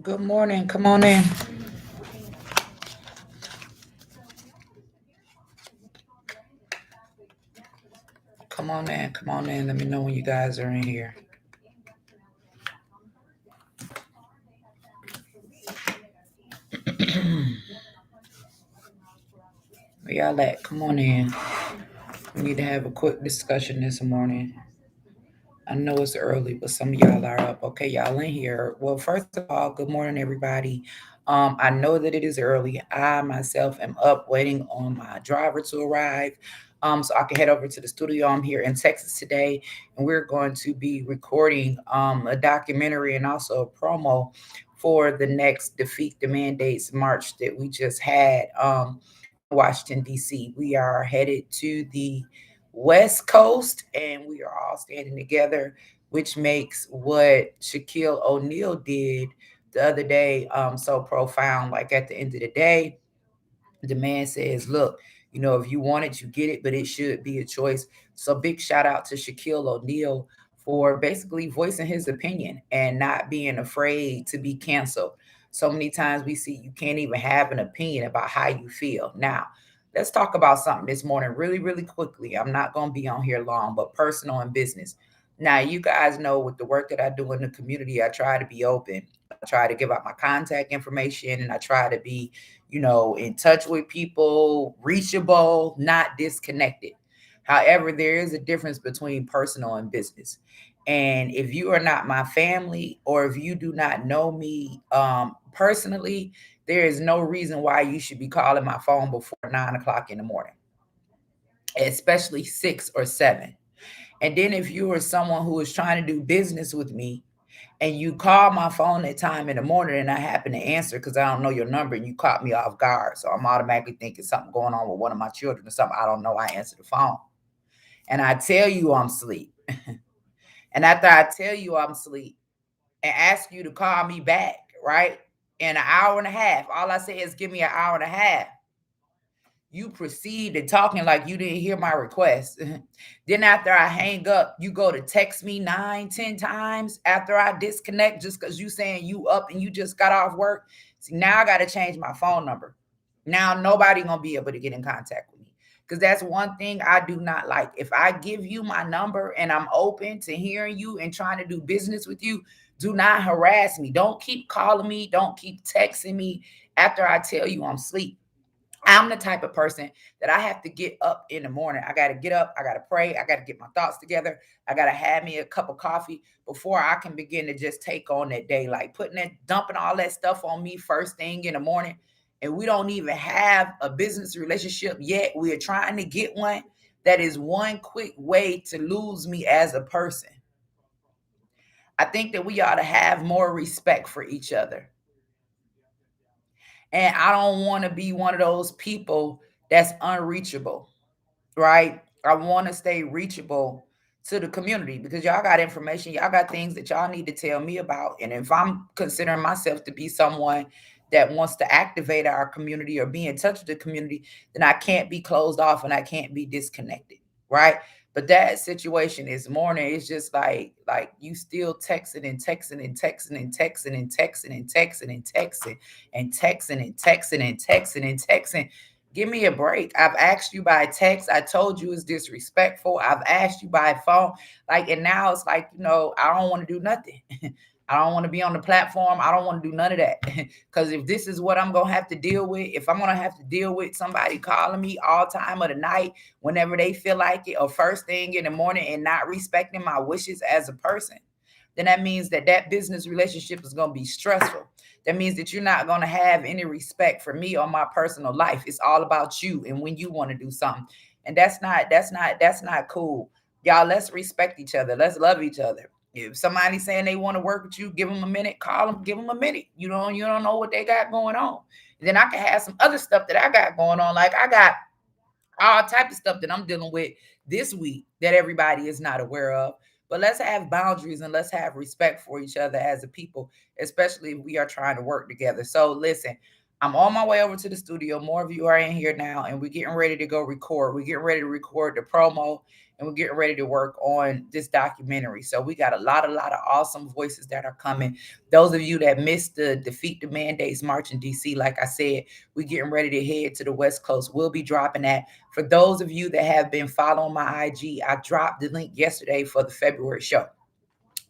Good morning. Come on in. Come on in. Come on in. Let me know when you guys are in here. Where y'all at? Come on in. We need to have a quick discussion this morning. I know it's early, but some of y'all are up. Okay, y'all in here. Well, first of all, good morning, everybody. I know that it is early. I myself am up waiting on my driver to arrive. So I can head over to the studio. I'm here in Texas today, and we're going to be recording a documentary and also a promo for the next Defeat the Mandates march that we just had in Washington, D.C. We are headed to the West Coast, and we are all standing together, which makes what Shaquille O'Neal did the other day so profound. Like at the end of the day, the man says, "Look, if you want it, you get it, but it should be a choice." So big shout out to Shaquille O'Neal for basically voicing his opinion and not being afraid to be canceled. So many times we see you can't even have an opinion about how you feel. Now, let's talk about something this morning really, really quickly. I'm not going to be on here long, but personal and business. Now, you guys know with the work that I do in the community, I try to be open. I try to give out my contact information and I try to be in touch with people, reachable, not disconnected. However, there is a difference between personal and business. And if you are not my family or if you do not know me personally, there is no reason why you should be calling my phone before 9 o'clock in the morning, especially 6 or 7. And then if you are someone who is trying to do business with me and you call my phone at time in the morning and I happen to answer because I don't know your number and you caught me off guard. So I'm automatically thinking something going on with one of my children or something. I don't know. I answer the phone and I tell you I'm asleep. And after I tell you I'm asleep and ask you to call me back, right? In an hour and a half, all I say is give me an hour and a half. You proceed to talking like you didn't hear my request. Then after I hang up, you go to text me 9, 10 times after I disconnect just because you saying you up and you just got off work. See, now I got to change my phone number. Now nobody gonna be able to get in contact with me. Because that's one thing I do not like. If I give you my number and I'm open to hearing you and trying to do business with you, do not harass me. Don't keep calling me. Don't keep texting me after I tell you I'm asleep. I'm the type of person that I have to get up in the morning. I got to get up. I got to pray. I got to get my thoughts together. I got to have me a cup of coffee before I can begin to just take on that day. Like dumping all that stuff on me first thing in the morning. And we don't even have a business relationship yet. We are trying to get one. That is one quick way to lose me as a person. I think that we ought to have more respect for each other. And I don't want to be one of those people that's unreachable, right? I want to stay reachable to the community because y'all got information, y'all got things that y'all need to tell me about. And if I'm considering myself to be someone that wants to activate our community or be in touch with the community, then I can't be closed off and I can't be disconnected, right? But that situation this morning is just like you still texting and texting and texting and texting and texting and texting and texting and texting and texting and texting and texting. Give me a break. I've asked you by text. I told you it's disrespectful. I've asked you by phone. And now it's like, I don't want to do nothing. I don't want to be on the platform. I don't want to do none of that. Because if this is what I'm going to have to deal with, if I'm going to have to deal with somebody calling me all time of the night, whenever they feel like it, or first thing in the morning and not respecting my wishes as a person, then that means that business relationship is going to be stressful. That means that you're not going to have any respect for me or my personal life. It's all about you and when you want to do something. And that's not cool. Y'all, let's respect each other. Let's love each other. If somebody's saying they want to work with you, give them a minute, call them, give them a minute. You don't know what they got going on. And then I can have some other stuff that I got going on. Like I got all type of stuff that I'm dealing with this week that everybody is not aware of. But let's have boundaries and let's have respect for each other as a people, especially if we are trying to work together. So listen, I'm on my way over to the studio. More of you are in here now, and we're getting ready to go record. We're getting ready to record the promo, and we're getting ready to work on this documentary. So we got a lot of awesome voices that are coming. Those of you that missed the Defeat the Mandates March in DC, like I said, we're getting ready to head to the West Coast. We'll be dropping that. For those of you that have been following my IG, I dropped the link yesterday for the February show.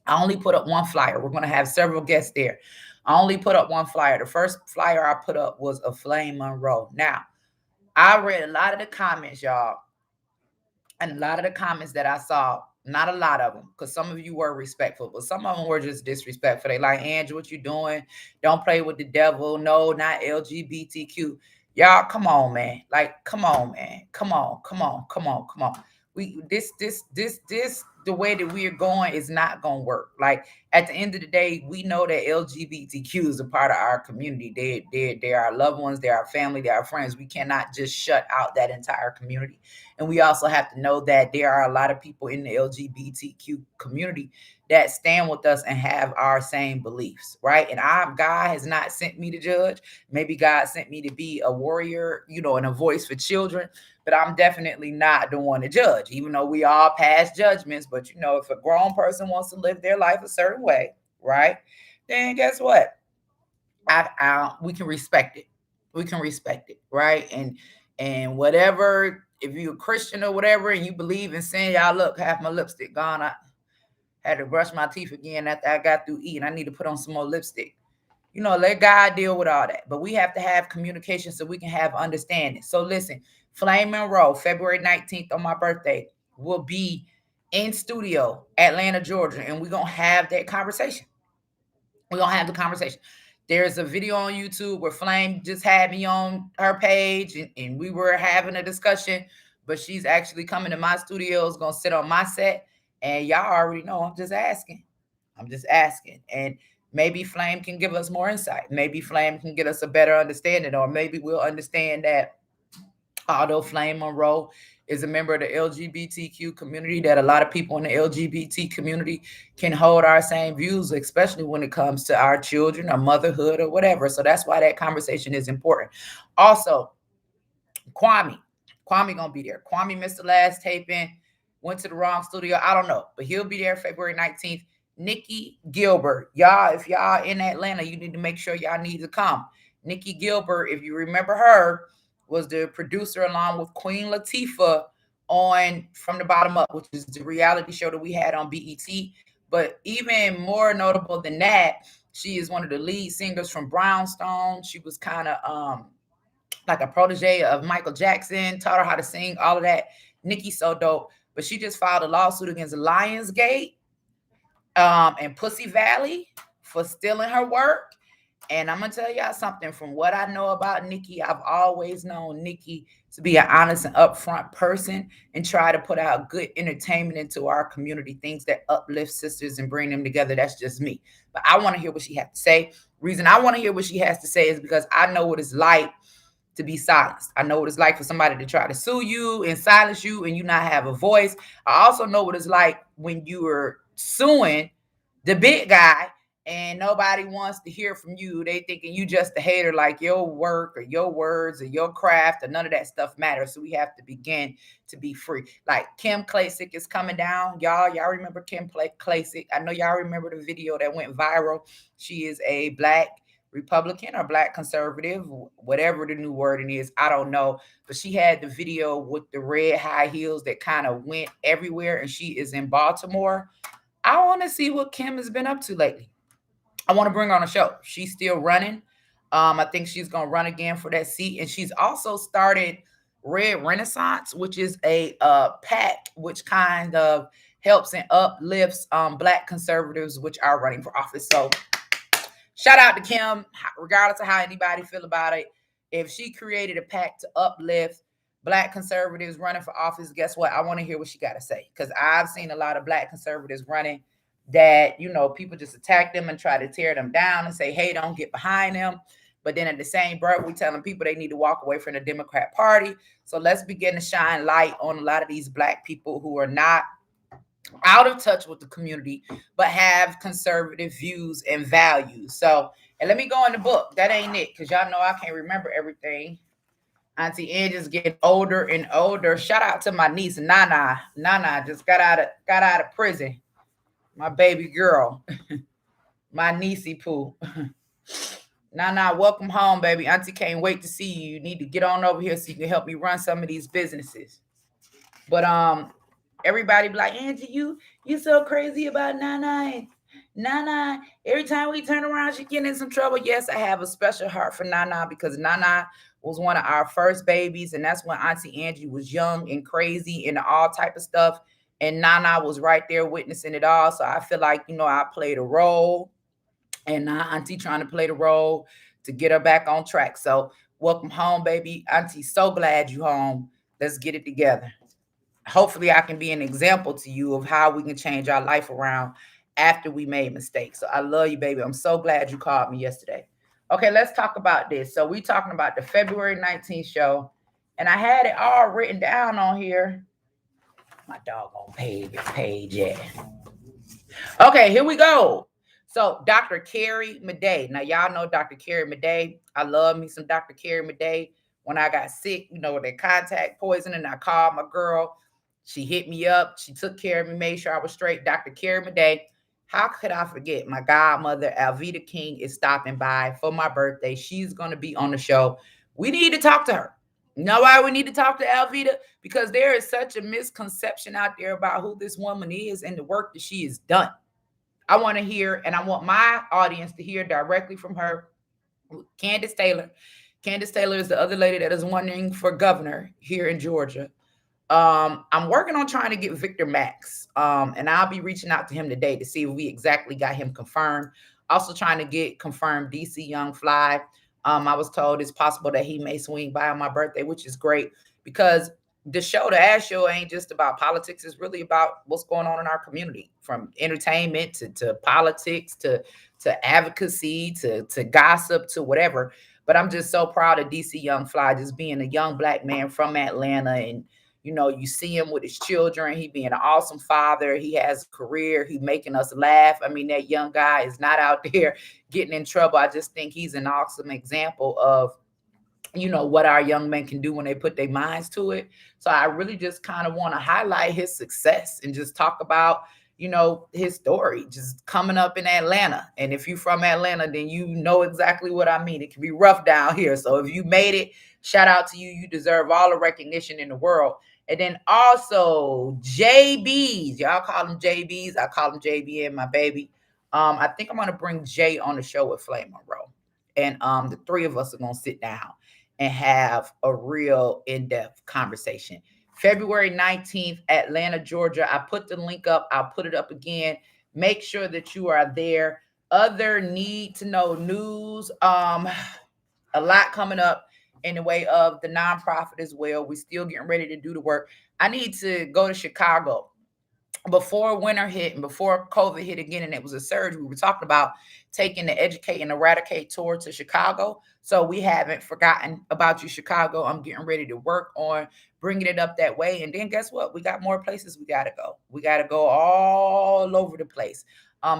I only put up one flyer. We're going to have several guests there. I only put up one flyer. The first flyer I put up was a Flame Monroe. Now, I read a lot of the comments, y'all, and a lot of the comments that I saw, not a lot of them, because some of you were respectful, but some of them were just disrespectful. They like, Andrew, what you doing? Don't play with the devil. No, not LGBTQ. Y'all, come on, man. Like, come on, man. Come on, come on, come on, come on. This, the way that we are going is not gonna work. Like at the end of the day, we know that LGBTQ is a part of our community. They're our loved ones, they're our family, they're our friends. We cannot just shut out that entire community. And we also have to know that there are a lot of people in the LGBTQ community that stand with us and have our same beliefs, right? And God has not sent me to judge. Maybe God sent me to be a warrior, and a voice for children, but I'm definitely not the one to judge, even though we all pass judgments. But if a grown person wants to live their life a certain way, right? Then guess what? We can respect it. We can respect it, right? And whatever, if you're a Christian or whatever, and you believe in sin, y'all look, half my lipstick gone. I had to brush my teeth again after I got through eating. I need to put on some more lipstick. Let God deal with all that. But we have to have communication so we can have understanding. So listen, Flame Monroe, February 19th on my birthday, will be in studio, Atlanta, Georgia, and we're going to have that conversation. We're going to have the conversation. There's a video on YouTube where Flame just had me on her page, and we were having a discussion, but she's actually coming to my studio, is going to sit on my set, and y'all already know I'm just asking. I'm just asking. And maybe Flame can give us more insight. Maybe Flame can get us a better understanding, or maybe we'll understand that although Flame Monroe is a member of the LGBTQ community, that a lot of people in the LGBT community can hold our same views, especially when it comes to our children or motherhood or whatever. So that's why that conversation is important. Also, Kwame gonna be there. Kwame missed the last taping, went to the wrong studio. I don't know, but he'll be there February 19th. Nikki Gilbert, y'all, if y'all in Atlanta, you need to make sure y'all need to come. Nikki Gilbert, if you remember her, was the producer along with Queen Latifah on From the Bottom Up, which is the reality show that we had on BET. But even more notable than that, she is one of the lead singers from Brownstone. She was kind of like a protege of Michael Jackson, taught her how to sing, all of that. Nikki's so dope. But she just filed a lawsuit against Lionsgate and Pussy Valley for stealing her work. And I'm gonna tell y'all something. From what I know about Nikki, I've always known Nikki to be an honest and upfront person and try to put out good entertainment into our community, things that uplift sisters and bring them together. That's just me. But I want to hear what she has to say. Reason I want to hear what she has to say is because I know what it's like to be silenced. I know what it's like for somebody to try to sue you and silence you and you not have a voice. I also know what it's like when you are suing the big guy and nobody wants to hear from you. They thinking you just a hater, like your work or your words or your craft or none of that stuff matters. So we have to begin to be free. Like Kim Klacik is coming down. Y'all remember Kim Klacik? I know y'all remember the video that went viral. She is a Black Republican or Black conservative, whatever the new wording is, I don't know. But she had the video with the red high heels that kind of went everywhere, and she is in Baltimore. I want to see what Kim has been up to lately. I want to bring her on a show. She's still running. I think she's going to run again for that seat. And she's also started Red Renaissance, which is a PAC, which kind of helps and uplifts Black conservatives, which are running for office. So shout out to Kim, regardless of how anybody feel about it. If she created a PAC to uplift Black conservatives running for office, guess what? I want to hear what she got to say, because I've seen a lot of Black conservatives running that, people just attack them and try to tear them down and say, hey, don't get behind them. But then at the same breath, we're telling people they need to walk away from the Democrat Party. So let's begin to shine light on a lot of these Black people who are not out of touch with the community, but have conservative views and values. So, and let me go in the book. That ain't it, because y'all know I can't remember everything. Auntie Angie's getting older and older. Shout out to my niece Nana. Nana just got out of prison. My baby girl, my niecey poo. Nana, welcome home, baby. Auntie can't wait to see you. You need to get on over here so you can help me run some of these businesses. But everybody be like, Angie, you so crazy about Nana. And Nana, every time we turn around, she get in some trouble. Yes, I have a special heart for Nana because Nana was one of our first babies, and that's when Auntie Angie was young and crazy and all type of stuff. And Nana was right there witnessing it all. So I feel like, I played a role, and now Auntie trying to play the role to get her back on track. So welcome home, baby. Auntie, so glad you home. Let's get it together. Hopefully I can be an example to you of how we can change our life around after we made mistakes. So I love you, baby. I'm so glad you called me yesterday. Okay, let's talk about this. So we talking about the February 19th show, and I had it all written down on here. My doggone page, yeah. Okay, here we go. So Dr. Carrie Madej. Now y'all know Dr. Carrie Madej. I love me some Dr. Carrie Madej. When I got sick, with that contact poisoning, I called my girl. She hit me up. She took care of me, made sure I was straight. Dr. Carrie Madej. How could I forget? My godmother, Alvita King, is stopping by for my birthday. She's going to be on the show. We need to talk to her. You know why we need to talk to Alvita? Because there is such a misconception out there about who this woman is and the work that she has done. I want to hear, and I want my audience to hear directly from her. Candace Taylor. Candace Taylor is the other lady that is running for governor here in Georgia. I'm working on trying to get Victor Max. And I'll be reaching out to him today to see if we exactly got him confirmed. Also trying to get confirmed DC Young Fly. I was told it's possible that he may swing by on my birthday, which is great because the Ash Show ain't just about politics. It's really about what's going on in our community, from entertainment to politics to advocacy to gossip to whatever. But I'm just so proud of DC Young Fly, just being a young black man from Atlanta. And you see him with his children. He being an awesome father. He has a career. He making us laugh. I mean, that young guy is not out there getting in trouble. I just think he's an awesome example of what our young men can do when they put their minds to it. So I really just kind of want to highlight his success and just talk about his story just coming up in Atlanta. And if you're from Atlanta, then you know exactly what I mean. It can be rough down here. So if you made it, shout out to you. You deserve all the recognition in the world. And then also JBs, y'all call them JBs. I call them JB and my baby. I think I'm gonna bring Jay on the show with Flame Monroe, and the three of us are gonna sit down and have a real in-depth conversation. February 19th, Atlanta, Georgia. I put the link up. I'll put it up again. Make sure that you are there. Other need to know news. A lot coming up in the way of the nonprofit as well. We're still getting ready to do the work. I need to go to Chicago before winter hit and before COVID hit again, and it was a surge. We were talking about taking the Educate and Eradicate tour to Chicago. So we haven't forgotten about you, Chicago. I'm getting ready to work on bringing it up that way. And then guess what? We got more places we got to go. We got to go all over the place.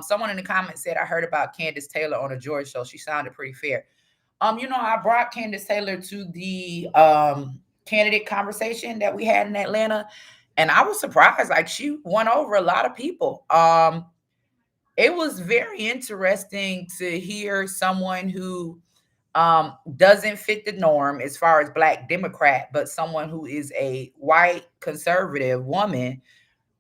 Someone in the comments said, I heard about Candace Taylor on a George show. She sounded pretty fair. I brought Candace Taylor to the candidate conversation that we had in Atlanta, and I was surprised. Like, she won over a lot of people. It was very interesting to hear someone who doesn't fit the norm as far as Black Democrat, but someone who is a white conservative woman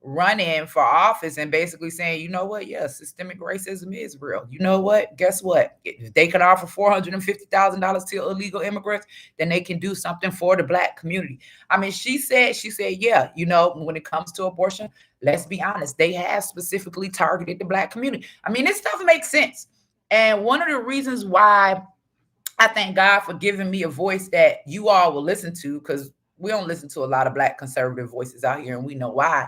running for office and basically saying, you know what, yeah, systemic racism is real. You know what? Guess what? If they can offer $450,000 to illegal immigrants, then they can do something for the Black community. I mean, she said, yeah, when it comes to abortion, let's be honest, they have specifically targeted the Black community. I mean, this stuff makes sense. And one of the reasons why I thank God for giving me a voice that you all will listen to, because we don't listen to a lot of Black conservative voices out here, and we know why,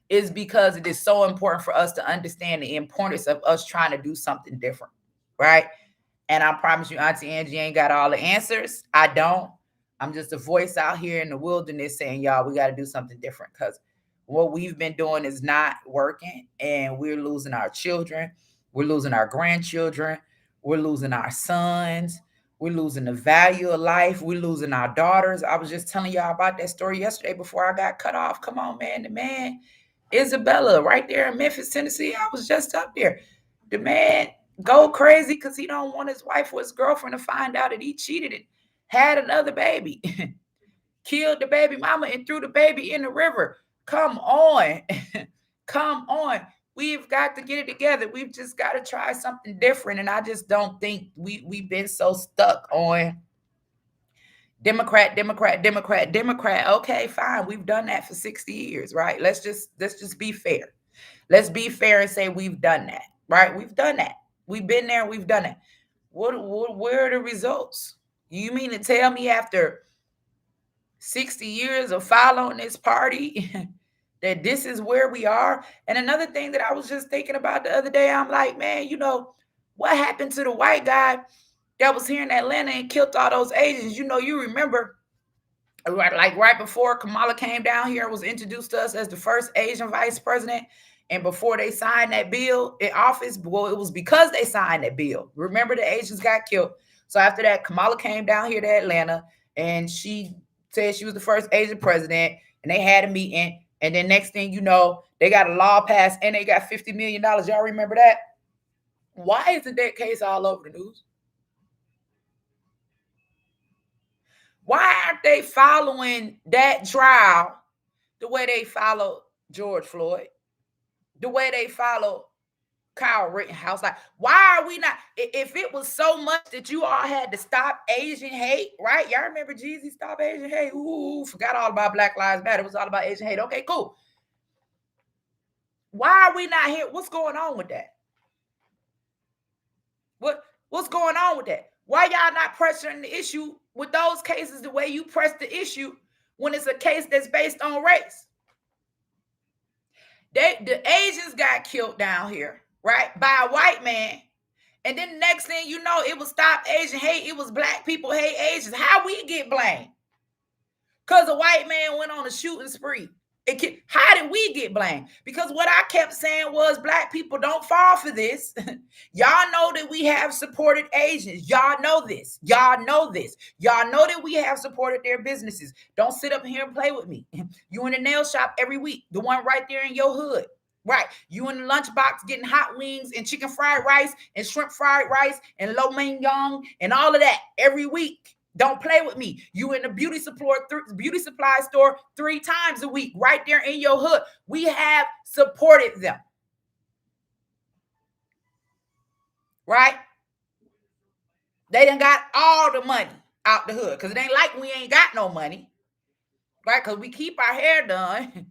is because it is so important for us to understand the importance of us trying to do something different, right? And I promise you, Auntie Angie ain't got all the answers. I don't. I'm just a voice out here in the wilderness saying, y'all, we got to do something different, because what we've been doing is not working, and we're losing our children, we're losing our grandchildren, we're losing our sons, we're losing the value of life, we're losing our daughters. I was just telling y'all about that story yesterday before I got cut off. Come on, man. The man, Isabella, right there in Memphis, Tennessee. I was just up there. The man go crazy because he don't want his wife or his girlfriend to find out that he cheated and had another baby. Killed the baby mama and threw the baby in the river. Come on. Come on. We've got to get it together. We've just got to try something different. And I just don't think we've been so stuck on Democrat, Democrat, Democrat, Democrat. Okay, fine. We've done that for 60 years, right? Let's just be fair. Let's be fair and say we've done that, right? We've done that. We've been there. We've done it. Where are the results? You mean to tell me after 60 years of following this party that this is where we are? And another thing that I was just thinking about the other day, I'm like, man, what happened to the white guy that was here in Atlanta and killed all those Asians? You remember right before Kamala came down here, was introduced to us as the first Asian vice president. And before they signed that bill in office, well, it was because they signed that bill. Remember, the Asians got killed. So after that, Kamala came down here to Atlanta and she said she was the first Asian president, and they had a meeting. And then next thing you know, they got a law passed and they got $50 million. Y'all remember that? Why isn't that case all over the news? Why aren't they following that trial the way they follow George Floyd, the way they follow Kyle Rittenhouse? Like, why are we not? If it was so much that you all had to stop Asian hate, right? Y'all remember Jeezy, Stop Asian Hate? Ooh, forgot all about Black Lives Matter. It was all about Asian hate. Okay, cool. Why are we not here? What's going on with that? What's going on with that? Why y'all not pressing the issue with those cases the way you press the issue when it's a case that's based on race? The Asians got killed down here, right, by a white man. And then the next thing you know, it was Stop Asian Hate. It was Black people hate Asians. How we get blamed? Because a white man went on a shooting spree. How did we get blamed? Because what I kept saying was, Black people don't fall for this. Y'all know that we have supported Asians. Y'all know this. Y'all know this. Y'all know that we have supported their businesses. Don't sit up here and play with me. You in the nail shop every week, the one right there in your hood. Right. You in the lunchbox getting hot wings and chicken fried rice and shrimp fried rice and lo mein yang and all of that every week. Don't play with me. You in the beauty supply store 3 times a week, right there in your hood. We have supported them. Right? They done got all the money out the hood, because it ain't like we ain't got no money. Right? Because we keep our hair done.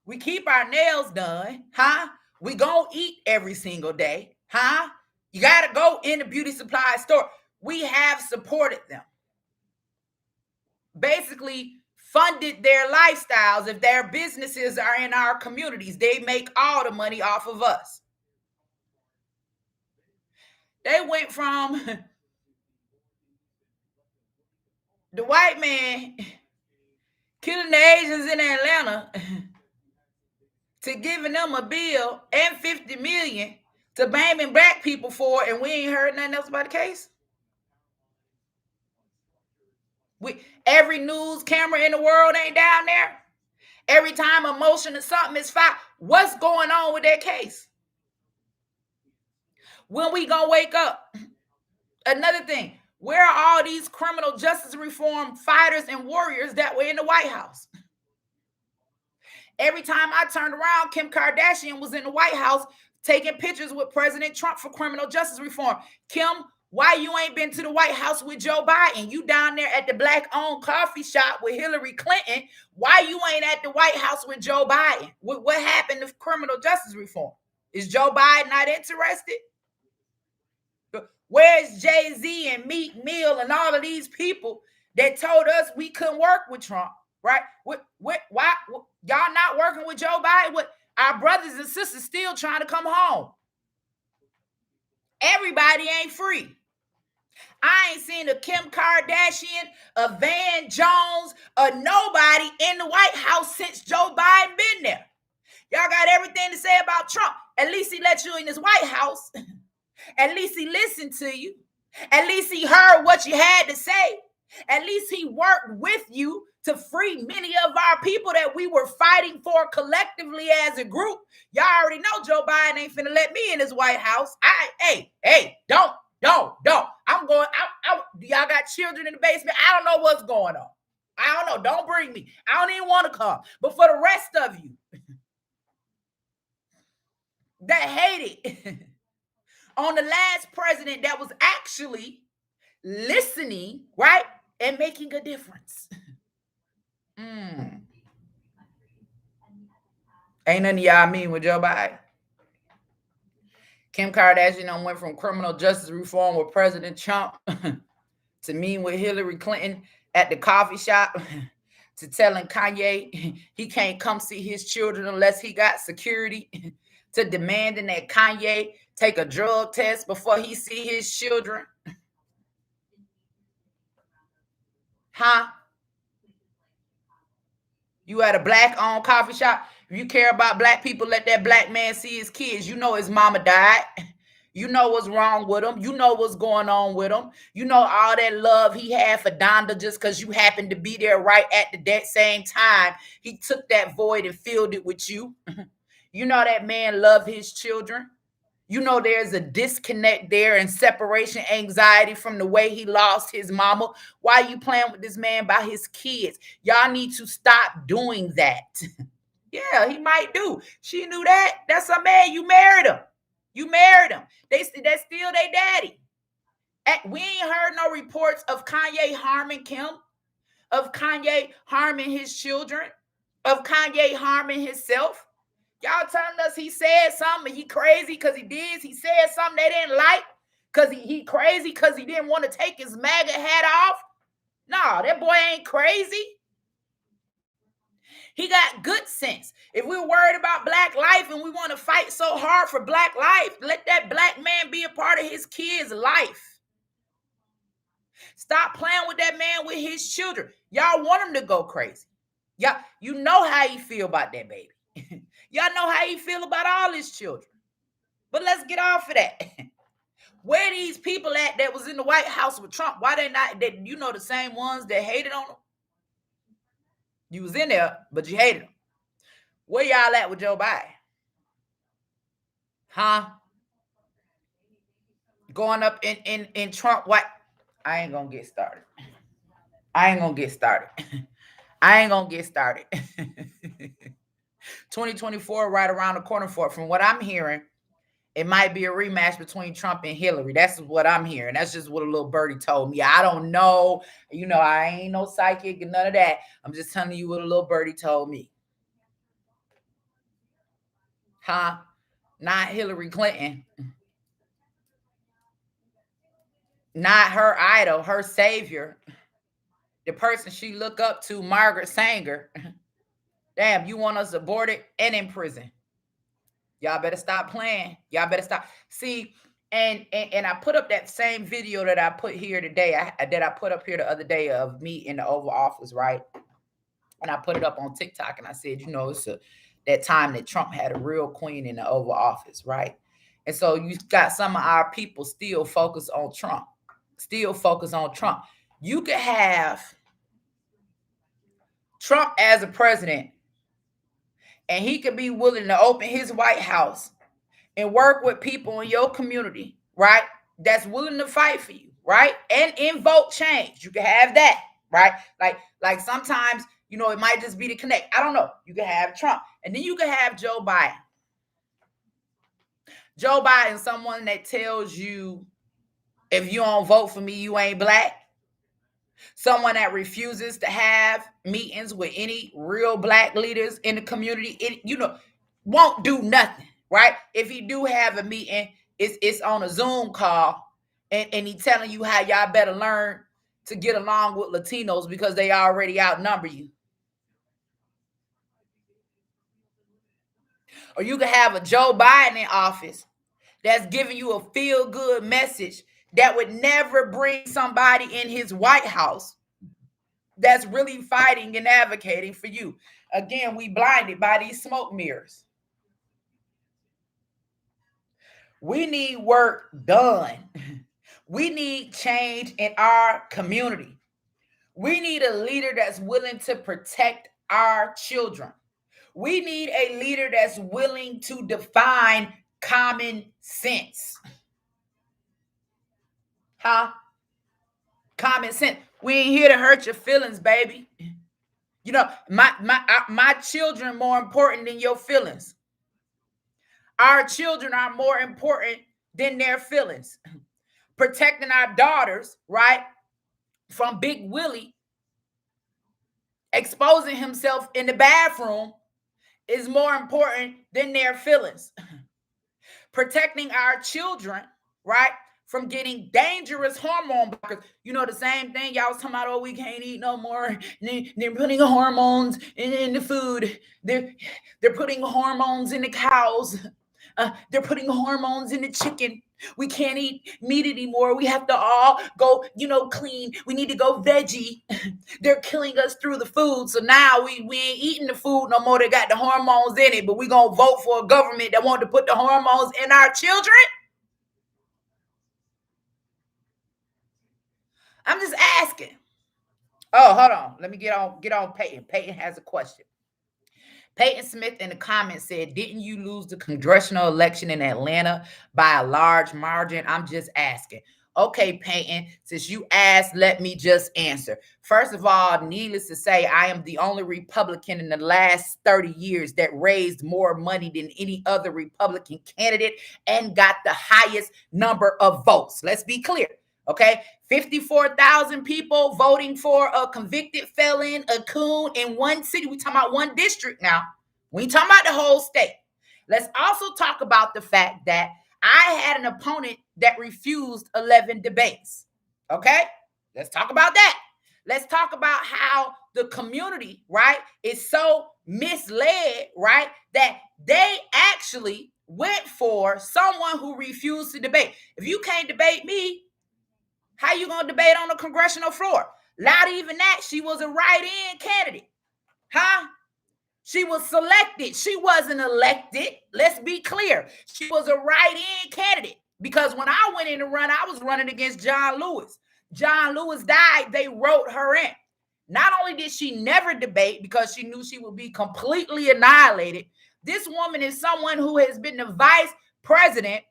We keep our nails done. Huh? We gonna eat every single day. Huh? You got to go in the beauty supply store. We have supported them. Basically funded their lifestyles. If their businesses are in our communities, they make all the money off of us. They went from the white man killing the Asians in Atlanta to giving them a bill and $50 million to blaming Black people for it, and we ain't heard nothing else about the case. Every news camera in the world ain't down there. Every time a motion or something is filed, what's going on with that case? When we gonna wake up? Another thing, where are all these criminal justice reform fighters and warriors that were in the White House? Every time I turned around, Kim Kardashian was in the White House taking pictures with President Trump for criminal justice reform. Kim, why you ain't been to the White House with Joe Biden? You down there at the Black-owned coffee shop with Hillary Clinton. Why you ain't at the White House with Joe Biden? What happened to criminal justice reform? Is Joe Biden not interested? Where's Jay-Z and Meek Mill and all of these people that told us we couldn't work with Trump, right? Why y'all not working with Joe Biden? Our brothers and sisters still trying to come home. Everybody ain't free. I ain't seen a Kim Kardashian, a Van Jones, a nobody in the White House since Joe Biden been there. Y'all got everything to say about Trump. At least he let you in his White House. At least he listened to you. At least he heard what you had to say. At least he worked with you to free many of our people that we were fighting for collectively as a group. Y'all already know Joe Biden ain't finna let me in his White House. Hey, don't. I'm going out. Y'all got children in the basement. I don't know what's going on. I don't know. Don't bring me. I don't even want to come. But for the rest of you that hated on the last president that was actually listening, right, and making a difference. Ain't none of y'all mean with Joe Biden. Kim Kardashian went from criminal justice reform with President Trump to meet with Hillary Clinton at the coffee shop to telling Kanye he can't come see his children unless he got security to demanding that Kanye take a drug test before he see his children. Huh? You at a black-owned coffee shop. If you care about black people, let that black man see his kids. You know his mama died. You know what's wrong with him. You know what's going on with him. You know all that love he had for Donda just because you happened to be there right at the same time. He took that void and filled it with you. You know that man loved his children. You know there's a disconnect there and separation anxiety from the way he lost his mama. Why are you playing with this man by his kids? Y'all need to stop doing that. Yeah, he might do. She knew that. That's a man. You married him. You married him. That's still their daddy. We ain't heard no reports of Kanye harming Kim, of Kanye harming his children, of Kanye harming himself. Y'all telling us he said something, he crazy because he did. He said something they didn't like because he crazy because he didn't want to take his MAGA hat off. No, that boy ain't crazy. He got good sense. If we're worried about black life and we want to fight so hard for black life, let that black man be a part of his kids' life. Stop playing with that man with his children. Y'all want him to go crazy. Y'all, you know how he feel about that baby. Y'all know how he feel about all his children. But let's get off of that. Where these people at that was in the White House with Trump? Why they not? You know the same ones that hated on him. You was in there, but you hated him. Where y'all at with Joe Biden? Huh? Going up in Trump White. I ain't gonna get started. 2024 right around the corner for it. From what I'm hearing, it might be a rematch between Trump and Hillary. That's what I'm hearing. That's just what a little birdie told me. I don't know. You know, I ain't no psychic and none of that. I'm just telling you what a little birdie told me. Huh? Not Hillary Clinton. Not her idol, her savior. The person she looked up to, Margaret Sanger. Damn, you want us aborted and in prison. Y'all better stop playing. Y'all better stop. See, and I put up that same video that I put here today, that I put up here the other day of me in the Oval Office, right? And I put it up on TikTok and I said, you know, it's that time that Trump had a real queen in the Oval Office, right? And so you got some of our people still focused on Trump. You could have Trump as a president, and he could be willing to open his White House and work with people in your community, right? That's willing to fight for you, right? And invoke change. You can have that, right? Like sometimes, you know, it might just be the connect. I don't know. You can have Trump, and then you can have Joe Biden. Joe Biden, someone that tells you, if you don't vote for me, you ain't black. Someone that refuses to have meetings with any real black leaders in the community, won't do nothing, right? If he do have a meeting, it's on a Zoom call, and he telling you how y'all better learn to get along with Latinos because they already outnumber you. Or you can have a Joe Biden in office that's giving you a feel-good message that would never bring somebody in his White House that's really fighting and advocating for you. Again, we blinded by these smoke mirrors. We need work done. We need change in our community. We need a leader that's willing to protect our children. We need a leader that's willing to define common sense. Huh? Common sense. We ain't here to hurt your feelings, baby. You know, my children more important than your feelings. Our children are more important than their feelings. Protecting our daughters, right, from Big Willie exposing himself in the bathroom is more important than their feelings. Protecting our children, right, from getting dangerous hormone blockers. You know, the same thing y'all was talking about, oh, we can't eat no more. They're putting hormones in the food. They're putting hormones in the cows. They're putting hormones in the chicken. We can't eat meat anymore. We have to all go, clean. We need to go veggie. They're killing us through the food. So now we ain't eating the food no more that got the hormones in it, but we going to vote for a government that want to put the hormones in our children? I'm just asking. Oh, hold on. Let me get on Peyton. Peyton has a question. Peyton Smith in the comments said, didn't you lose the congressional election in Atlanta by a large margin? I'm just asking. Okay, Peyton, since you asked, let me just answer. First of all, needless to say, I am the only Republican in the last 30 years that raised more money than any other Republican candidate and got the highest number of votes. Let's be clear. Okay, 54,000 people voting for a convicted felon, a coon in one city. We talking about one district now. We ain't talking about the whole state. Let's also talk about the fact that I had an opponent that refused 11 debates. Okay, let's talk about that. Let's talk about how the community, right, is so misled, right, that they actually went for someone who refused to debate. If you can't debate me, how you gonna debate on the congressional floor? Not even that. She was a write-in candidate. Huh? She was selected. She wasn't elected. Let's be clear. She was a write-in candidate. Because when I went in to run, I was running against John Lewis. John Lewis died. They wrote her in. Not only did she never debate because she knew she would be completely annihilated, this woman is someone who has been the vice president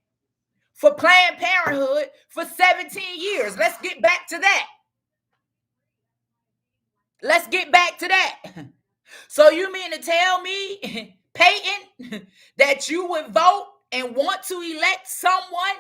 for Planned Parenthood for 17 years. Let's get back to that. Let's get back to that. So you mean to tell me, Peyton, that you would vote and want to elect someone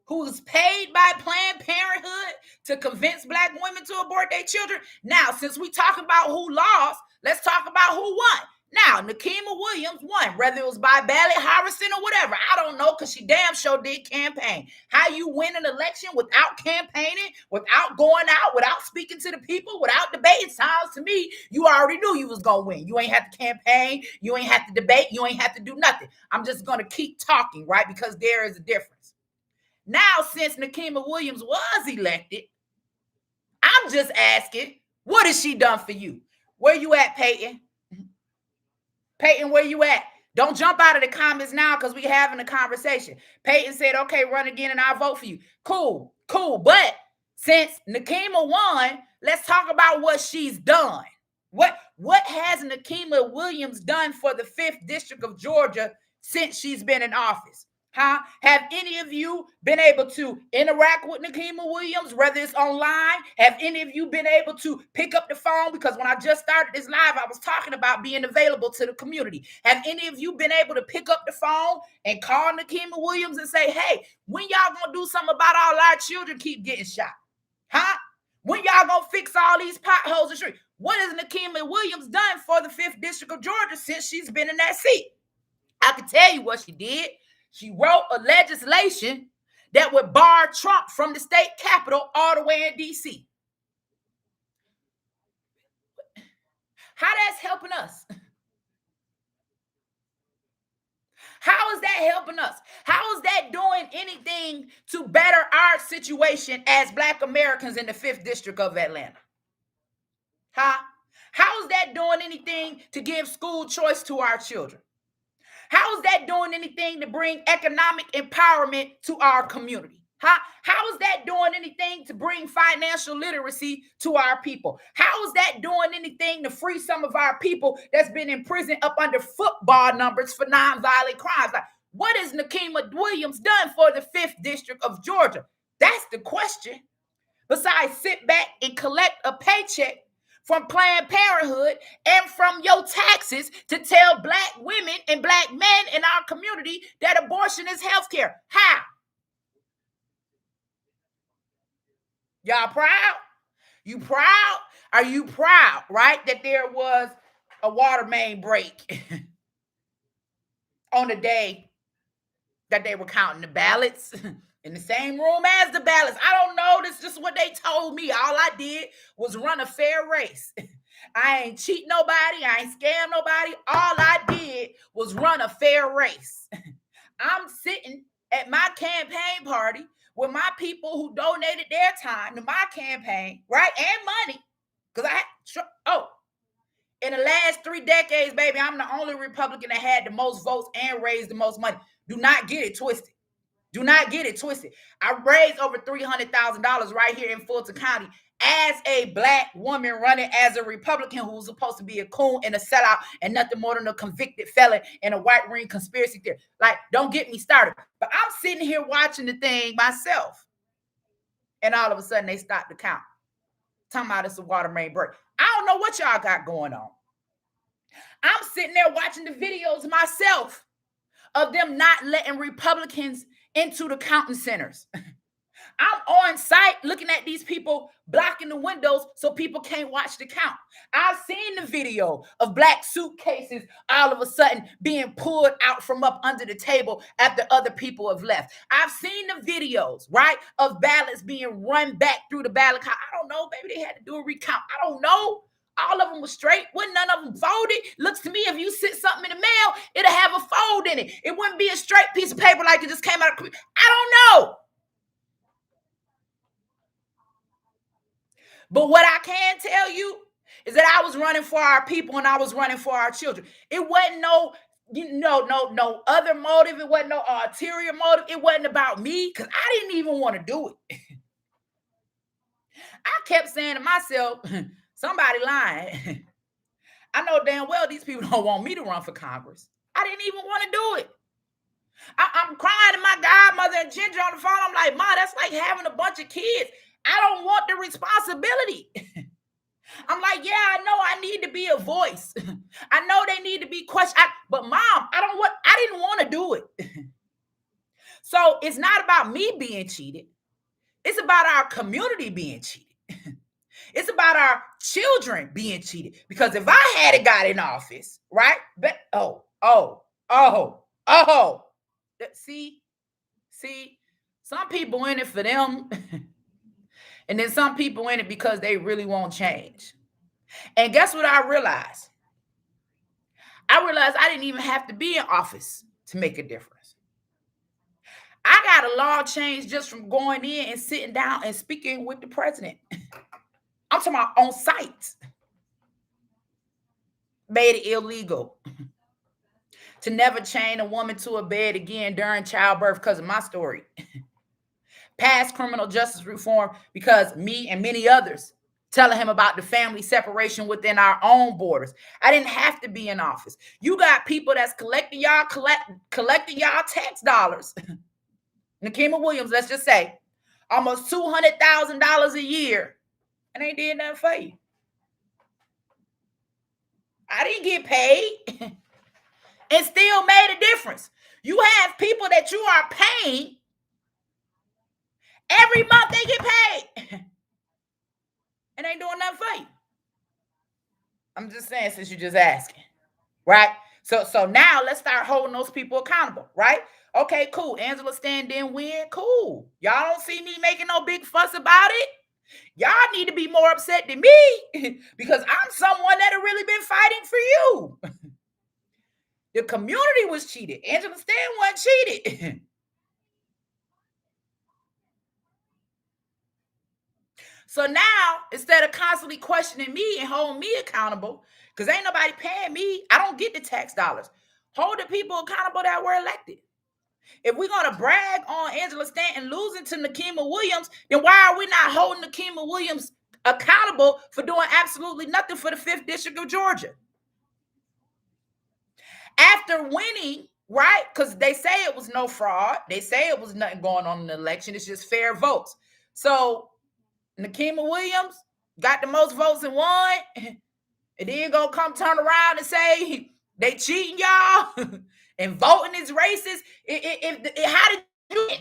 who's paid by Planned Parenthood to convince Black women to abort their children? Now, since we talk about who lost, let's talk about who won. Now, Nakima Williams won, whether it was by ballot harvesting or whatever. I don't know, because she damn sure did campaign. How you win an election without campaigning, without going out, without speaking to the people, without debating? Sounds to me you already knew you was going to win. You ain't have to campaign. You ain't have to debate. You ain't have to do nothing. I'm just going to keep talking, right? Because there is a difference. Now, since Nakima Williams was elected, I'm just asking, what has she done for you? Where you at, Peyton? Peyton, where you at? Don't jump out of the comments now, because we having a conversation. Peyton said, okay, run again and I'll vote for you. Cool. But since Nakima won, let's talk about what she's done. What has Nakima Williams done for the 5th District of Georgia since she's been in office? Huh? Have any of you been able to interact with Nakima Williams, whether it's online? Have any of you been able to pick up the phone? Because when I just started this live, I was talking about being available to the community. Have any of you been able to pick up the phone and call Nakima Williams and say, hey, when y'all gonna do something about all our children keep getting shot? Huh? When y'all gonna fix all these potholes and streets? What has Nakima Williams done for the 5th District of Georgia since she's been in that seat? I can tell you what she did. She wrote a legislation that would bar Trump from the state capitol all the way in D.C. How that's helping us? How is that helping us? How is that doing anything to better our situation as Black Americans in the 5th District of Atlanta? Huh? How is that doing anything to give school choice to our children? How is that doing anything to bring economic empowerment to our community? How is that doing anything to bring financial literacy to our people? How is that doing anything to free some of our people that's been in prison up under football numbers for nonviolent crimes? Like, what has Nikema Williams done for the 5th District of Georgia? That's the question. Besides sit back and collect a paycheck from Planned Parenthood and from your taxes to tell Black women and Black men in our community that abortion is health care. How? Y'all proud? You proud? Are you proud, right, that there was a water main break on the day that they were counting the ballots in the same room as the ballots? I don't know. This is just what they told me. All I did was run a fair race. I ain't cheat nobody. I ain't scam nobody. All I did was run a fair race. I'm sitting at my campaign party with my people who donated their time to my campaign, right? And money. Because in the last 3 decades, baby, I'm the only Republican that had the most votes and raised the most money. Do not get it twisted. Do not get it twisted. I raised over $300,000 right here in Fulton County as a Black woman running as a Republican who was supposed to be a coon and a sellout and nothing more than a convicted felon and a white ring conspiracy theory. Like, don't get me started. But I'm sitting here watching the thing myself. And all of a sudden, they stop the count. Talking about it's a water main break. I don't know what y'all got going on. I'm sitting there watching the videos myself of them not letting Republicans into the counting centers. I'm on site looking at these people blocking the windows so people can't watch the count. I've seen the video of Black suitcases all of a sudden being pulled out from up under the table after other people have left. I've seen the videos, right, of ballots being run back through the ballot count. I don't know, maybe they had to do a recount. I don't know. All of them were straight. Wasn't none of them folded. Looks to me, if you sent something in the mail, it'll have a fold in it. It wouldn't be a straight piece of paper like it just came out of. I don't know. But what I can tell you is that I was running for our people and I was running for our children. It wasn't no other motive. It wasn't no ulterior motive. It wasn't about me because I didn't even want to do it. I kept saying to myself, somebody lying. I know damn well these people don't want me to run for Congress. I didn't even want to do it. I'm crying to my godmother and Ginger on the phone. I'm like, Ma, that's like having a bunch of kids. I don't want the responsibility. I'm like, yeah, I know I need to be a voice. I know they need to be questioned. But Mom, I didn't want to do it. So it's not about me being cheated. It's about our community being cheated. It's about our children being cheated. Because if I had got in office, right? See, some people in it for them. And then some people in it because they really won't change. And guess what I realized? I realized I didn't even have to be in office to make a difference. I got a law change just from going in and sitting down and speaking with the president. I'm talking about on site. Made it illegal to never chain a woman to a bed again during childbirth because of my story. Passed criminal justice reform because me and many others telling him about the family separation within our own borders. I didn't have to be in office. You got people that's collecting y'all tax dollars. Nikema Williams, let's just say, almost $200,000 a year, and they did nothing for you. I didn't get paid and still made a difference. You have people that you are paying. Every month they get paid. And ain't doing nothing for you. I'm just saying, since you're just asking. Right? So now let's start holding those people accountable, right? Okay, cool. Angela Stan didn't win. Cool. Y'all don't see me making no big fuss about it. Y'all need to be more upset than me because I'm someone that have really been fighting for you. The community was cheated. Angela Stan wasn't cheated. So now, instead of constantly questioning me and holding me accountable, because ain't nobody paying me, I don't get the tax dollars. Hold the people accountable that were elected. If we're going to brag on Angela Stanton losing to Nikema Williams, then why are we not holding Nikema Williams accountable for doing absolutely nothing for the 5th District of Georgia? After winning, right? Because they say it was no fraud. They say it was nothing going on in the election. It's just fair votes. So Nikema Williams got the most votes and won. And then gonna come turn around and say they cheating y'all and voting is racist. How did you win?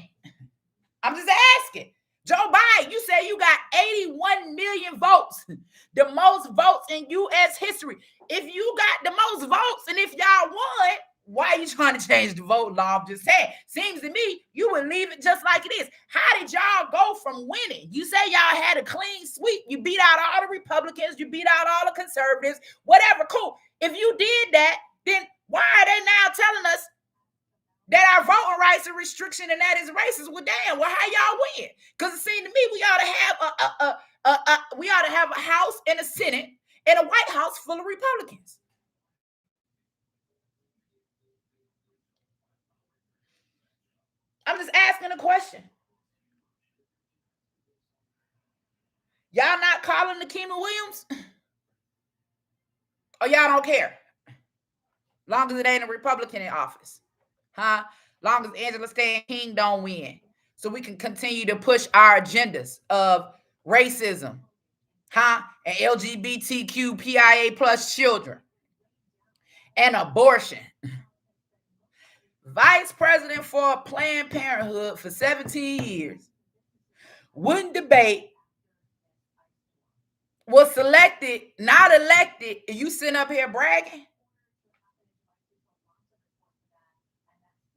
I'm just asking. Joe Biden, you say you got 81 million votes, the most votes in U.S. history. If you got the most votes and if y'all won, why are you trying to change the vote law? I'm just saying. Seems to me you would leave it just like it is. How did y'all go from winning? You say y'all had a clean sweep. You beat out all the Republicans. You beat out all the conservatives. Whatever, cool. If you did that, then why are they now telling us that our voting rights are restriction and that is racist? Well, damn, well, how y'all win? Because it seems to me we ought to have a House and a Senate and a White House full of Republicans. I'm just asking a question. Y'all not calling Nikema Williams? Or y'all don't care? Long as it ain't a Republican in office. Huh? Long as Angela Stanton don't win. So we can continue to push our agendas of racism, huh? And LGBTQ PIA plus children and abortion. Vice president for Planned Parenthood for 17 years. Wouldn't debate. Was selected, not elected. You sitting up here bragging?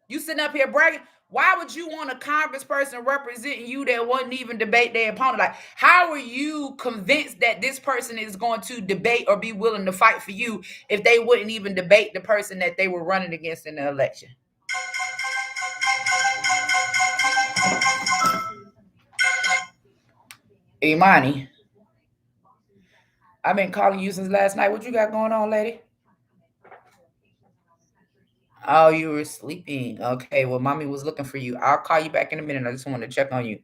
You sitting up here bragging? Why would you want a congressperson representing you that wouldn't even debate their opponent? Like, how are you convinced that this person is going to debate or be willing to fight for you if they wouldn't even debate the person that they were running against in the election? Imani, I've been calling you since last night. What you got going on, lady? Oh, you were sleeping. Okay, well, mommy was looking for you. I'll call you back in a minute. I just wanted to check on you.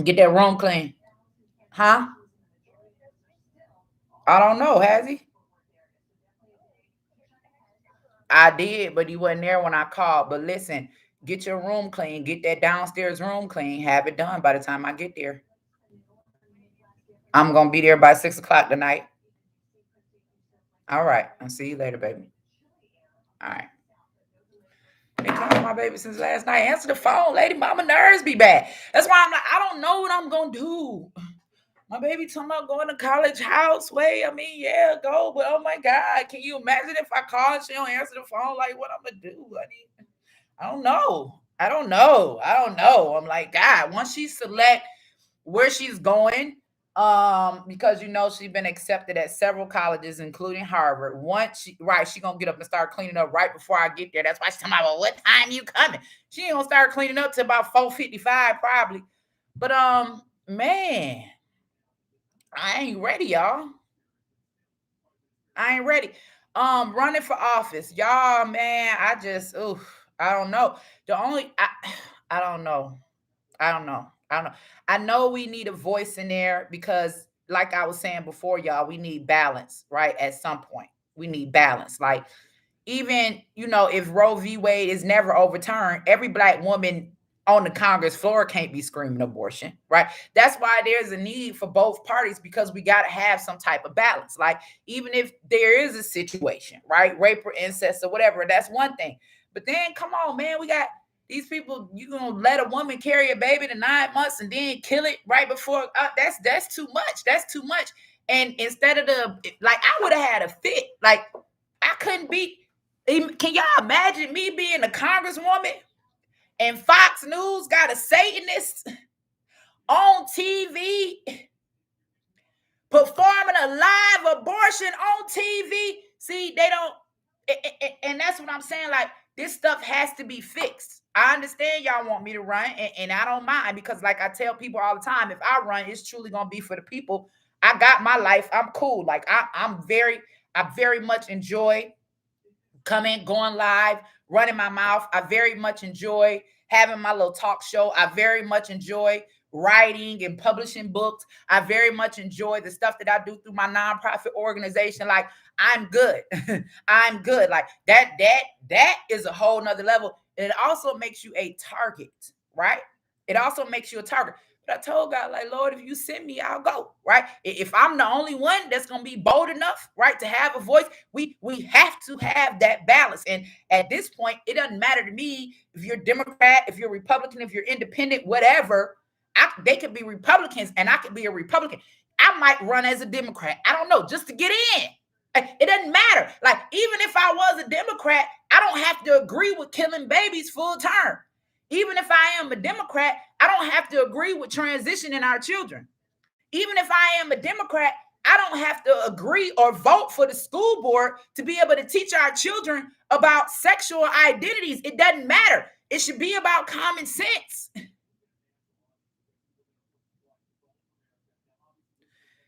Get that room clean. Huh? I don't know. Has he? I did, but he wasn't there when I called. But listen, get your room clean. Get that downstairs room clean. Have it done by the time I get there. I'm going to be there by 6 o'clock tonight. All right. I'll see you later, baby. All right. Been calling my baby since last night. Answer the phone, lady. Mama nerves be bad. That's why I'm like, I don't know what I'm going to do. My baby talking about going to college house. Wait, I mean, yeah, go. But oh my God, can you imagine if I call and she don't answer the phone? Like, what I'm going to do? I don't know. I don't know. I'm like, God, once she select where she's going, because she's been accepted at several colleges, including Harvard. Once she gonna get up and start cleaning up right before I get there. That's why she's talking about, well, what time you coming? She ain't gonna start cleaning up till about 4:55 probably. But man, I ain't ready, y'all. I ain't ready. Running for office, y'all, man. I don't know. I don't know. I don't know. I know we need a voice in there because, like I was saying before, y'all, we need balance, right? At some point, we need balance. Like, even, if Roe v. Wade is never overturned, every black woman on the Congress floor can't be screaming abortion, right? That's why there's a need for both parties, because we got to have some type of balance. Like, even if there is a situation, right? Rape or incest or whatever, that's one thing. But then, come on, man, we got these people. You gonna let a woman carry a baby to 9 months and then kill it right before? That's too much. That's too much. And instead of I would have had a fit. Like, I couldn't be. Can y'all imagine me being a congresswoman and Fox News got a Satanist on TV performing a live abortion on TV? See, they don't, and that's what I'm saying. Like, this stuff has to be fixed. I understand y'all want me to run, and I don't mind, because, like I tell people all the time, if I run, it's truly gonna be for the people. I got my life. I'm cool. Like, I very much enjoy coming, going live, running my mouth. I very much enjoy having my little talk show. I very much enjoy writing and publishing books. I very much enjoy the stuff that I do through my nonprofit organization. Like, I'm good. I'm good. Like that is a whole nother level. And it also makes you a target, right? It also makes you a target. But I told God, like, Lord, if you send me, I'll go, right? If I'm the only one that's gonna be bold enough, right, to have a voice, we have to have that balance. And at this point, it doesn't matter to me if you're Democrat, if you're Republican, if you're independent, whatever. They could be Republicans and I could be a Republican. I might run as a Democrat. I don't know, just to get in. It doesn't matter. Like, even if I was a Democrat, I don't have to agree with killing babies full term. Even if I am a Democrat, I don't have to agree with transitioning our children. Even if I am a Democrat, I don't have to agree or vote for the school board to be able to teach our children about sexual identities. It doesn't matter. It should be about common sense.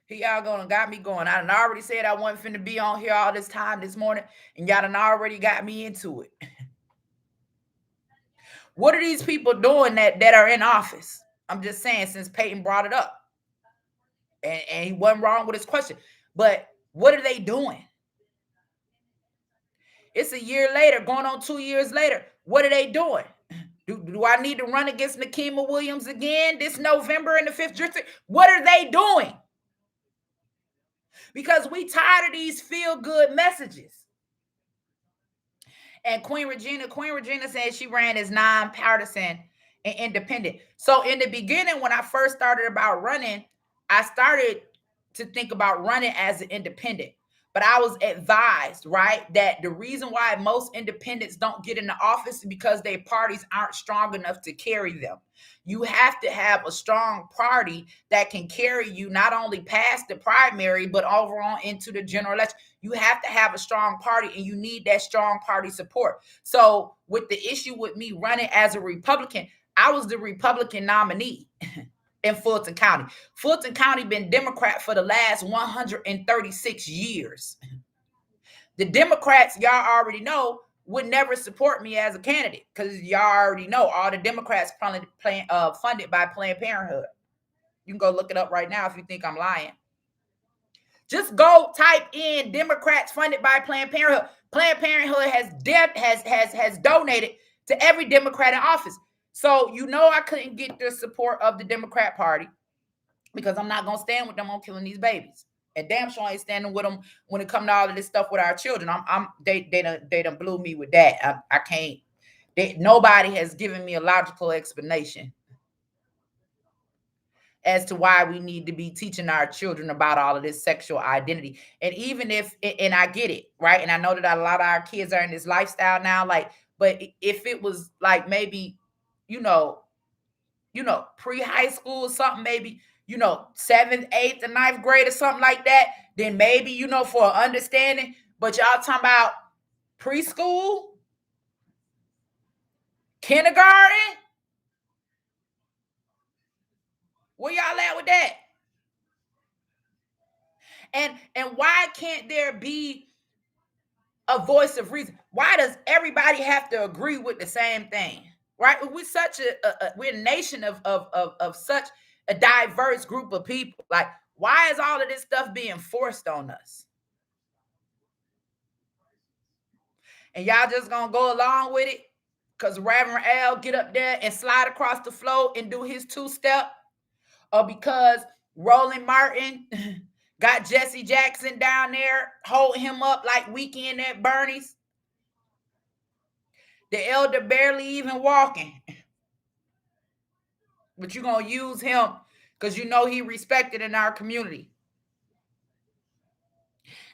Y'all gonna got me going. I done already said I wasn't finna be on here all this time this morning, and y'all done already got me into it. What are these people doing that are in office? I'm just saying, since Peyton brought it up. And he wasn't wrong with his question. But what are they doing? It's a year later, going on 2 years later. What are they doing? Do I need to run against Nikema Williams again this November in the 5th district? What are they doing? Because we tired of these feel-good messages. And Queen Regina said she ran as nonpartisan and independent. So in the beginning, when I first started about running, I started to think about running as an independent. But I was advised, right, that the reason why most independents don't get into office is because their parties aren't strong enough to carry them. You have to have a strong party that can carry you not only past the primary, but over on into the general election. You have to have a strong party, and you need that strong party support. So with the issue with me running as a Republican, I was the Republican nominee in Fulton County. Fulton County been Democrat for the last 136 years. The Democrats, y'all already know, would never support me as a candidate because y'all already know all the Democrats funded by Planned Parenthood. You can go look it up right now if you think I'm lying. Just go type in Democrats funded by Planned Parenthood. Planned Parenthood has donated to every Democrat in office. So you know I couldn't get the support of the Democrat Party because I'm not gonna stand with them on killing these babies. And damn sure I ain't standing with them when it comes to all of this stuff with our children. They done blew me with that. I can't. Nobody has given me a logical explanation as to why we need to be teaching our children about all of this sexual identity. And even if, and I get it, right? And I know that a lot of our kids are in this lifestyle now, like, but if it was like maybe, pre-high school or something, maybe, 7th, 8th, and 9th grade or something like that, then maybe, for understanding. But y'all talking about preschool, kindergarten, where y'all at with that? And why can't there be a voice of reason? Why does everybody have to agree with the same thing? Right? We're such we're a nation of such a diverse group of people. Like, why is all of this stuff being forced on us? And y'all just gonna go along with it because Reverend Al get up there and slide across the floor and do his 2-step, or because Roland Martin got Jesse Jackson down there holding him up like Weekend at Bernie's. The elder barely even walking, but you're gonna use him because he respected in our community.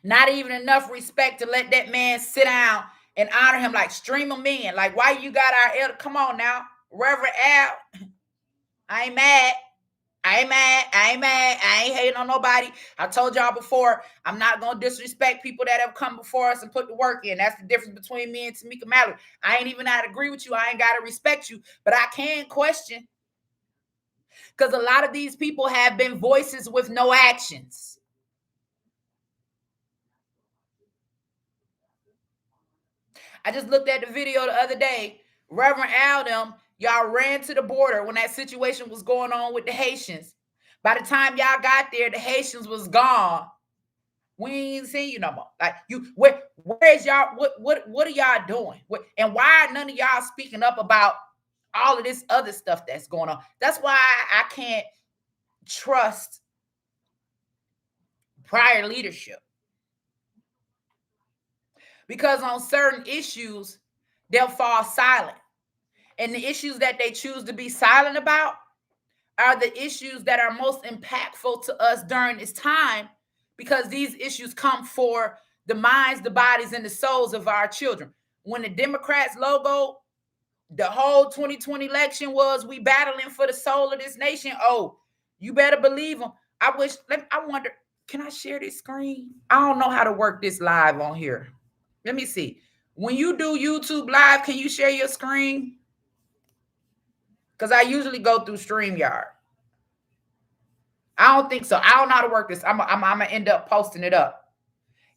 Not even enough respect to let that man sit down and honor him. Like, stream him in. Like, why you got our elder? Come on now, Reverend Al. I ain't mad. I ain't hating on nobody. I told y'all before, I'm not going to disrespect people that have come before us and put the work in. That's the difference between me and Tamika Mallory. I ain't even got to agree with you. I ain't got to respect you, but I can question. Because a lot of these people have been voices with no actions. I just looked at the video the other day. Reverend Al them, y'all ran to the border when that situation was going on with the Haitians. By the time y'all got there, the Haitians was gone. We ain't seen you no more. Like you, where's y'all? What are y'all doing? And why are none of y'all speaking up about all of this other stuff that's going on? That's why I can't trust prior leadership, because on certain issues they'll fall silent, and the issues that they choose to be silent about are the issues that are most impactful to us during this time, because these issues come for the minds, the bodies, and the souls of our children. When the Democrats logo, the whole 2020 election was, we battling for the soul of this nation. Oh, you better believe them. I wonder, can I share this screen? I don't know how to work this live on here. Let me see. When you do YouTube live, can you share your screen? Because I usually go through StreamYard. I don't think so. I don't know how to work this. I'm going to end up posting it up.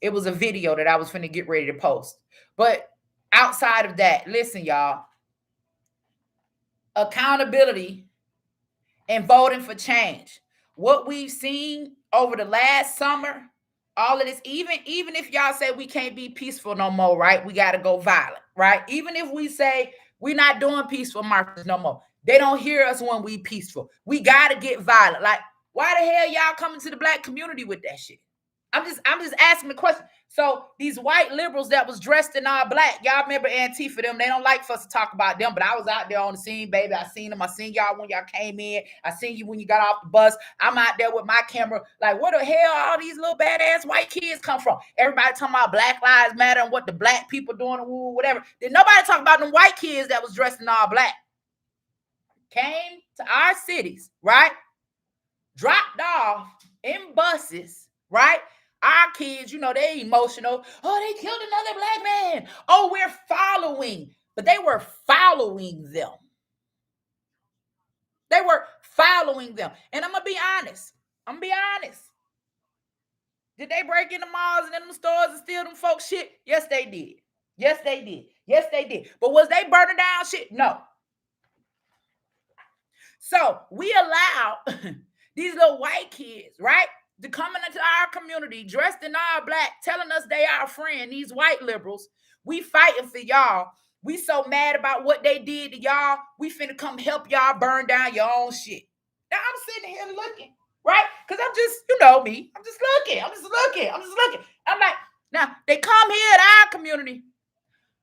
It was a video that I was finna get ready to post. But outside of that, listen, y'all. Accountability and voting for change. What we've seen over the last summer, all of this, even if y'all say we can't be peaceful no more, right? We got to go violent, right? Even if we say we're not doing peaceful marches no more, they don't hear us when we peaceful. We got to get violent. Like, why the hell y'all coming to the black community with that shit? I'm just asking the question. So these white liberals that was dressed in all black, y'all remember Antifa them? They don't like for us to talk about them, but I was out there on the scene, baby. I seen them. I seen y'all when y'all came in. I seen you when you got off the bus. I'm out there with my camera. Like, where the hell all these little badass white kids come from? Everybody talking about Black Lives Matter and what the black people doing, whatever. Did nobody talk about them white kids that was dressed in all black? Came to our cities, right? Dropped off in buses, right? Our kids, they emotional. Oh, they killed another black man. Oh, we're following. But they were following them. They were following them. And I'm going to be honest. Did they break into malls and in them stores and steal them folks shit? Yes, they did. Yes, they did. Yes, they did. But was they burning down shit? No. So we allow these little white kids, right, to come into our community dressed in all black, telling us they our friend. These white liberals, we fighting for y'all. We so mad about what they did to y'all. We finna come help y'all burn down your own shit. Now I'm sitting here looking, right? Because I'm just, me. I'm just looking. I'm like, now they come here at our community,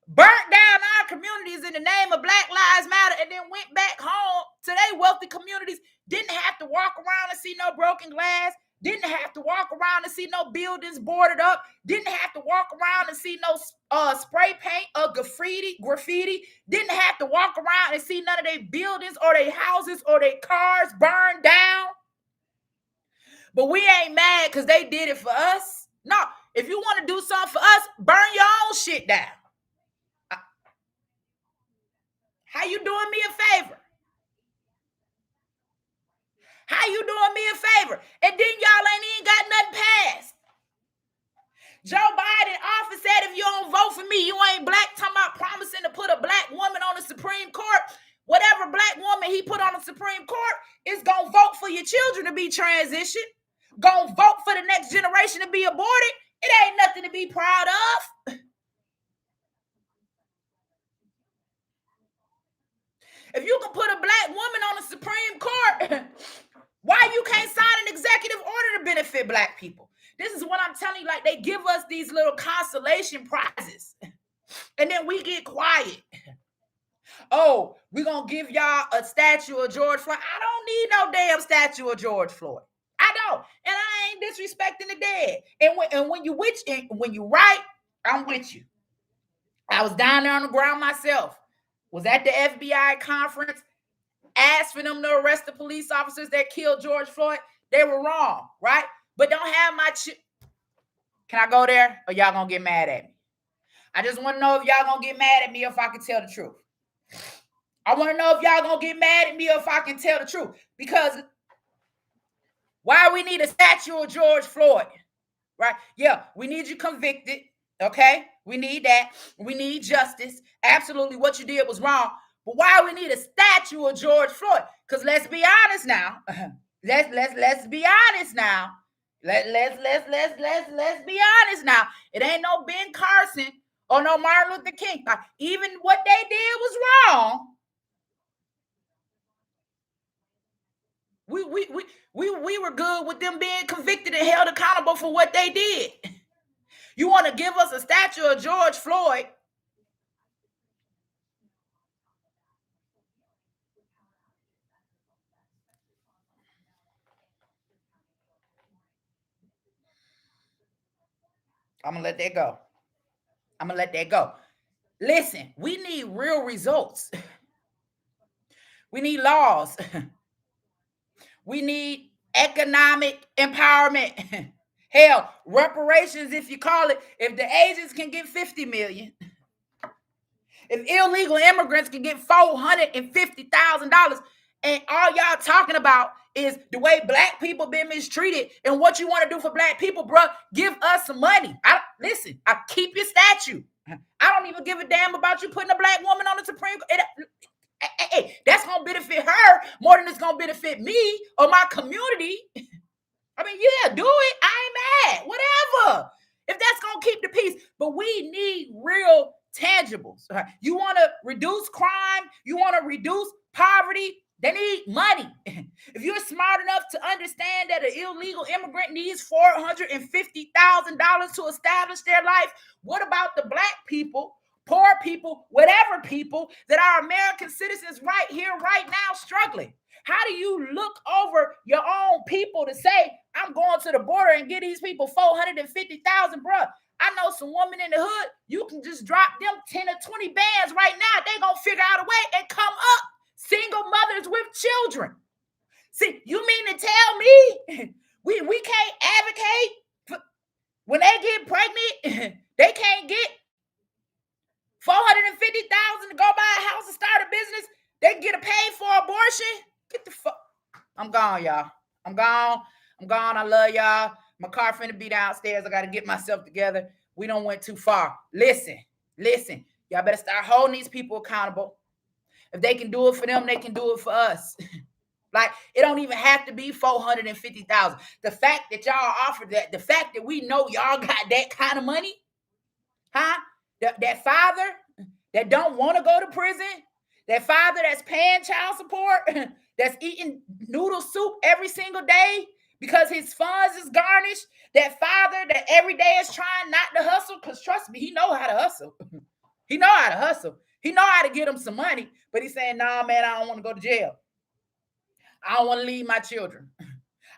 burnt down our communities in the name of Black Lives Matter, and then went back home to their wealthy communities. Didn't have to walk around and see no broken glass. Didn't have to walk around and see no buildings boarded up. Didn't have to walk around and see no spray paint or graffiti. Didn't have to walk around and see none of their buildings or their houses or their cars burned down. But we ain't mad because they did it for us. No, if you want to do something for us, burn your own shit down. How you doing me a favor? How you doing me a favor? And then y'all ain't even got nothing passed. Joe Biden office said if you don't vote for me, you ain't black. Talking about promising to put a black woman on the Supreme Court. Whatever black woman he put on the Supreme Court is going to vote for your children to be transitioned. Going to vote for the next generation to be aborted. It ain't nothing to be proud of. If you can put a black woman on the Supreme Court, why you can't sign an executive order to benefit black people? This is what I'm telling you. Like, they give us these little consolation prizes, and then we get quiet. Oh, we're going to give y'all a statue of George Floyd. I don't need no damn statue of George Floyd. I don't. And I ain't disrespecting the dead. And when you right, I'm with you. I was down there on the ground myself. Was at the FBI conference, asked for them to arrest the police officers that killed George Floyd. They were wrong, right? But don't have my Can I go there, or y'all gonna get mad at me? I just want to know if y'all gonna get mad at me if I can tell the truth. I want to know if y'all gonna get mad at me if I can tell the truth. Because why we need a statue of George Floyd, right? Yeah, we need you convicted. Okay, we need that. We need justice. Absolutely, what you did was wrong. But why we need a statue of George Floyd? Because let's be honest now. Let's be honest now. Let's be honest now. It ain't no Ben Carson or no Martin Luther King. Even what they did was wrong. We were good with them being convicted and held accountable for what they did. You want to give us a statue of George Floyd? I'm gonna let that go. I'm gonna let that go. Listen, we need real results. We need laws. We need economic empowerment. Hell, reparations, if you call it. If the Asians can get 50 million, if illegal immigrants can get $450,000, and all y'all talking about is the way black people been mistreated and what you want to do for black people, bro, give us some money. Listen, I keep your statue. I don't even give a damn about you putting a black woman on the Supreme Court. Hey, that's going to benefit her more than it's going to benefit me or my community. I mean, yeah, do it. I ain't mad. Whatever. If that's going to keep the peace. But we need real tangibles. You want to reduce crime? You want to reduce poverty? They need money. If you're smart enough to understand that an illegal immigrant needs $450,000 to establish their life, what about the black people, poor people, whatever people that are American citizens right here, right now, struggling? How do you look over your own people to say, I'm going to the border and get these people $450,000, bruh? I know some women in the hood, you can just drop them 10 or 20 bands right now. They're going to figure out a way and come up. Single mothers with children. See, you mean to tell me we can't advocate for, when they get pregnant, they can't get $450,000 to go buy a house and start a business? They can get a paid for abortion? Get the fuck. I'm gone, y'all. I'm gone. I love y'all. My car finna be downstairs. I got to get myself together. We don't went too far. Listen. Y'all better start holding these people accountable. If they can do it for them, they can do it for us. Like, it don't even have to be $450,000. The fact that y'all offered that, the fact that we know y'all got that kind of money, huh? That father that don't want to go to prison, that father that's paying child support, that's eating noodle soup every single day because his funds is garnished, that father that every day is trying not to hustle, because trust me, he know how to hustle. He know how to hustle. He know how to get him some money, but he's saying, nah, man, I don't want to go to jail. I don't want to leave my children.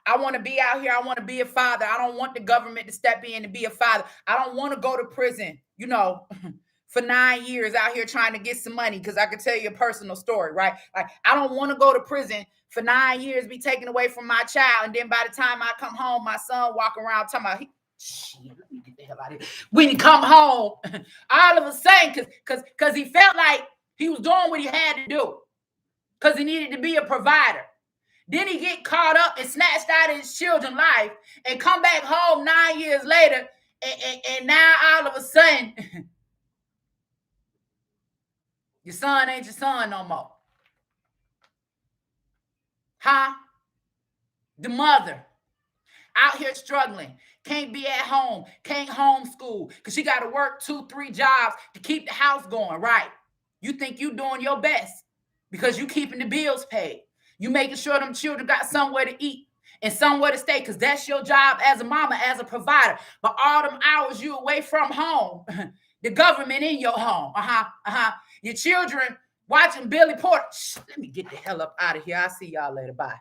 I want to be out here. I want to be a father. I don't want the government to step in and be a father. I don't want to go to prison, for 9 years out here trying to get some money, because I can tell you a personal story, right? Like, I don't want to go to prison for 9 years, be taken away from my child, and then by the time I come home, my son walk around talking about, shit, let me get the hell out of here. When he come home, all of a sudden, because he felt like he was doing what he had to do, because he needed to be a provider. Then he get caught up and snatched out of his children's life and come back home 9 years later, and now all of a sudden, your son ain't your son no more. Huh? The mother out here struggling, can't be at home, can't homeschool, because she got to work 2-3 jobs to keep the house going, right? You think you doing your best because you keeping the bills paid. You making sure them children got somewhere to eat and somewhere to stay, because that's your job as a mama, as a provider. But all them hours you away from home, the government in your home, your children watching Billy Porter. Let me get the hell up out of here. I'll see y'all later. Bye.